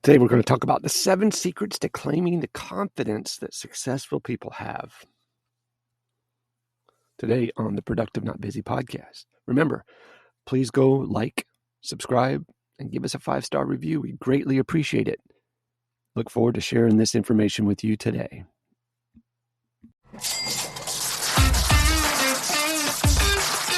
Today, we're going to talk about the 7 secrets to claiming the confidence that successful people have. Today on the Productive Not Busy podcast. Remember, please go like, subscribe, and give us a 5-star review. We greatly appreciate it. Look forward to sharing this information with you today.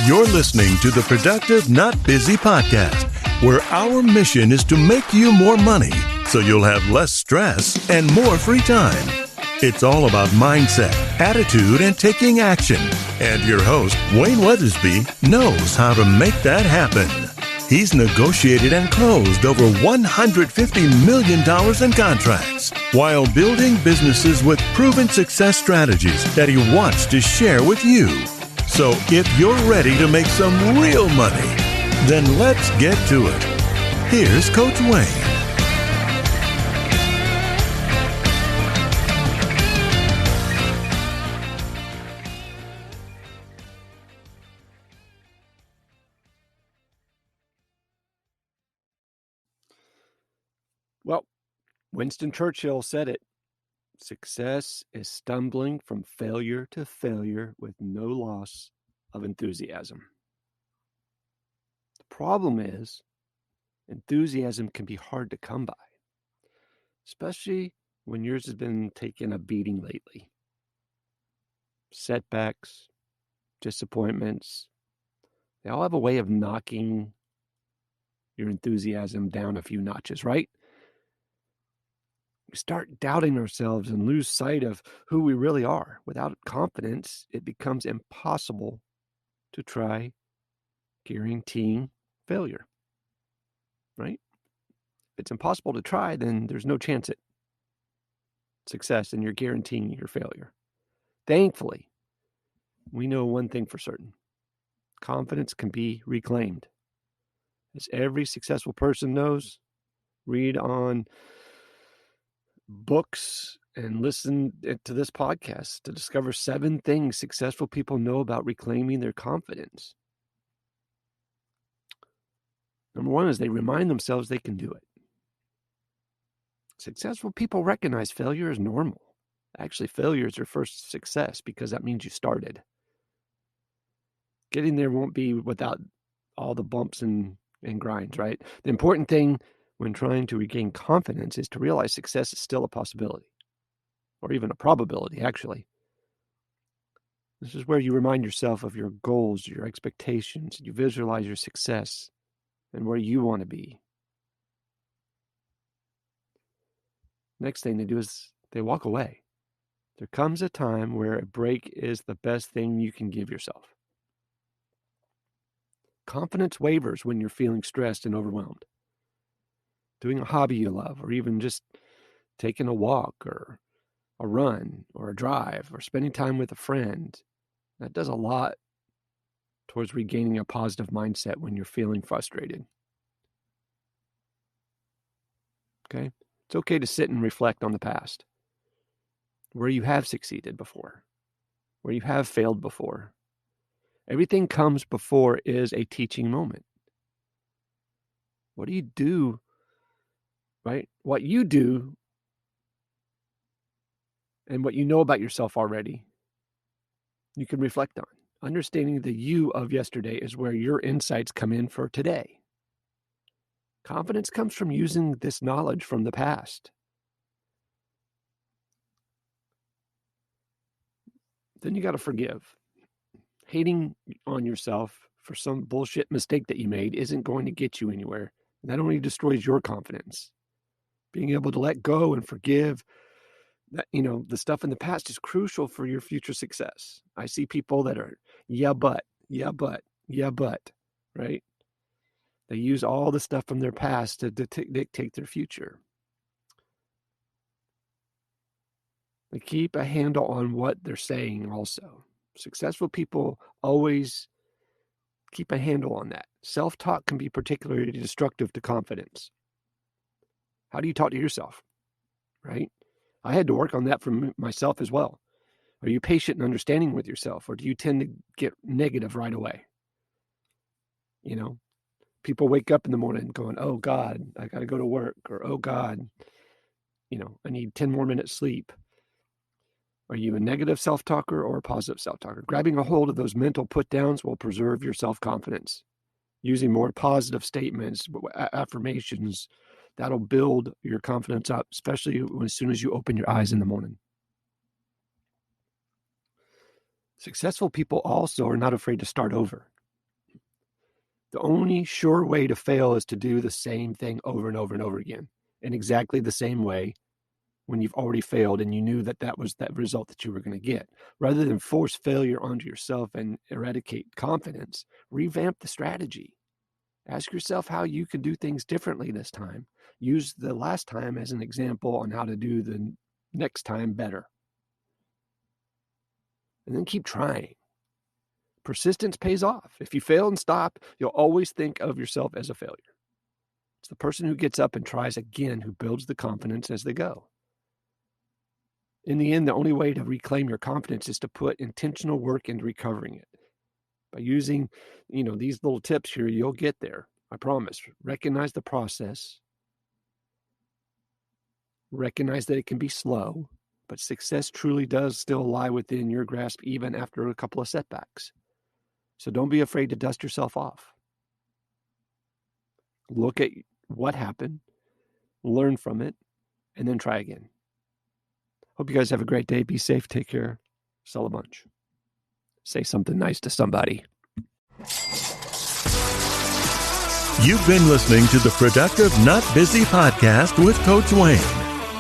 You're listening to the Productive Not Busy podcast, where our mission is to make you more money so you'll have less stress and more free time. It's all about mindset, attitude, and taking action. And your host, Wayne Weathersby, knows how to make that happen. He's negotiated and closed over $150 million in contracts while building businesses with proven success strategies that he wants to share with you. So if you're ready to make some real money, then let's get to it. Here's Coach Wayne. Well, Winston Churchill said it. Success is stumbling from failure to failure with no loss of enthusiasm. The problem is, enthusiasm can be hard to come by, especially when yours has been taking a beating lately. Setbacks, disappointments, they all have a way of knocking your enthusiasm down a few notches, right? We start doubting ourselves and lose sight of who we really are. Without confidence, it becomes impossible to try guaranteeing failure, right? If it's impossible to try, then there's no chance at success and you're guaranteeing your failure. Thankfully, we know one thing for certain. Confidence can be reclaimed. As every successful person knows, read on books and listen to this podcast to discover 7 things successful people know about reclaiming their confidence. Number 1 is they remind themselves they can do it. Successful people recognize failure as normal. Actually, failure is their first success because that means you started. Getting there won't be without all the bumps and grinds, right? The important thing when trying to regain confidence is to realize success is still a possibility, or even a probability, actually. This is where you remind yourself of your goals, your expectations, you visualize your success and where you want to be. Next thing they do is they walk away. There comes a time where a break is the best thing you can give yourself. Confidence wavers when you're feeling stressed and overwhelmed. Doing a hobby you love, or even just taking a walk or a run or a drive or spending time with a friend, that does a lot towards regaining a positive mindset when you're feeling frustrated. Okay? It's okay to sit and reflect on the past, where you have succeeded before, where you have failed before. Everything comes before is a teaching moment. What do you do? Right? What you do and what you know about yourself already, you can reflect on. Understanding the you of yesterday is where your insights come in for today. Confidence comes from using this knowledge from the past. Then you got to forgive. Hating on yourself for some bullshit mistake that you made isn't going to get you anywhere. And that only destroys your confidence. Being able to let go and forgive that, the stuff in the past is crucial for your future success. I see people that are, yeah, but, right? They use all the stuff from their past to dictate their future. They keep a handle on what they're saying also. Successful people always keep a handle on that. Self-talk can be particularly destructive to confidence. How do you talk to yourself, right? I had to work on that for myself as well. Are you patient and understanding with yourself, or do you tend to get negative right away? People wake up in the morning going, oh God, I got to go to work, or oh God, I need 10 more minutes sleep. Are you a negative self-talker or a positive self-talker? Grabbing a hold of those mental put-downs will preserve your self-confidence. Using more positive statements, affirmations, that'll build your confidence up, especially as soon as you open your eyes in the morning. Successful people also are not afraid to start over. The only sure way to fail is to do the same thing over and over and over again in exactly the same way when you've already failed and you knew that was that result that you were going to get. Rather than force failure onto yourself and eradicate confidence, revamp the strategy. Ask yourself how you can do things differently this time. Use the last time as an example on how to do the next time better. And then keep trying. Persistence pays off. If you fail and stop, you'll always think of yourself as a failure. It's the person who gets up and tries again who builds the confidence as they go. In the end, the only way to reclaim your confidence is to put intentional work into recovering it. By using, these little tips here, you'll get there. I promise. Recognize the process. Recognize that it can be slow, but success truly does still lie within your grasp even after a couple of setbacks. So don't be afraid to dust yourself off. Look at what happened, learn from it, and then try again. Hope you guys have a great day. Be safe. Take care. Sell a bunch. Say something nice to somebody. You've been listening to the Productive Not Busy podcast with Coach Wayne.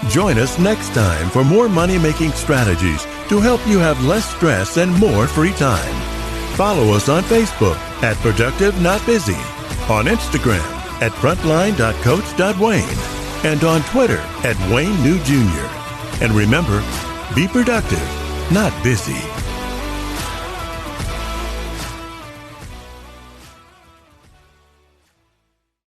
Join us next time for more money-making strategies to help you have less stress and more free time. Follow us on Facebook at Productive Not Busy, on Instagram at frontline.coach.wayne, and on Twitter at Wayne New Jr. And remember, be productive, not busy.